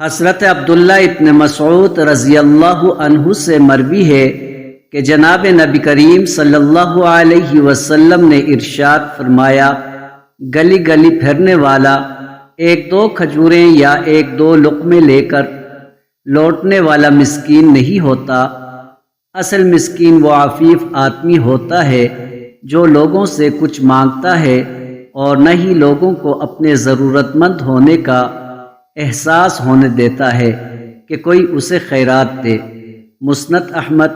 حضرت عبداللہ ابن مسعود رضی اللہ عنہ سے مروی ہے کہ جناب نبی کریم صلی اللہ علیہ وسلم نے ارشاد فرمایا، گلی گلی پھرنے والا ایک دو کھجوریں یا ایک دو لقمے لے کر لوٹنے والا مسکین نہیں ہوتا۔ اصل مسکین وہ عفیف آدمی ہوتا ہے جو لوگوں سے کچھ مانگتا ہے اور نہ ہی لوگوں کو اپنے ضرورت مند ہونے کا احساس ہونے دیتا ہے کہ کوئی اسے خیرات دے۔ مسند احمد،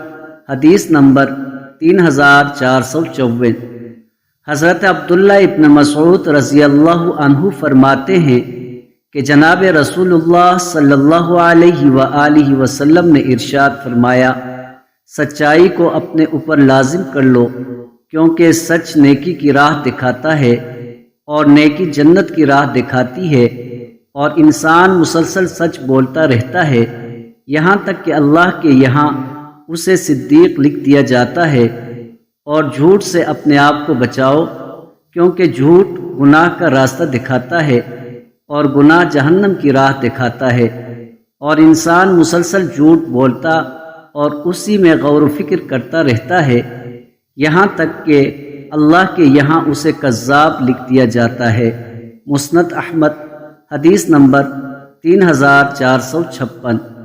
حدیث نمبر 3454۔ حضرت عبداللہ ابن مسعود رضی اللہ عنہ فرماتے ہیں کہ جناب رسول اللہ صلی اللہ علیہ وآلہ وسلم نے ارشاد فرمایا، سچائی کو اپنے اوپر لازم کر لو، کیونکہ سچ نیکی کی راہ دکھاتا ہے اور نیکی جنت کی راہ دکھاتی ہے، اور انسان مسلسل سچ بولتا رہتا ہے یہاں تک کہ اللہ کے یہاں اسے صدیق لکھ دیا جاتا ہے۔ اور جھوٹ سے اپنے آپ کو بچاؤ، کیونکہ جھوٹ گناہ کا راستہ دکھاتا ہے اور گناہ جہنم کی راہ دکھاتا ہے، اور انسان مسلسل جھوٹ بولتا اور اسی میں غور و فکر کرتا رہتا ہے یہاں تک کہ اللہ کے یہاں اسے کذاب لکھ دیا جاتا ہے۔ مسند احمد، حدیث نمبر 3456۔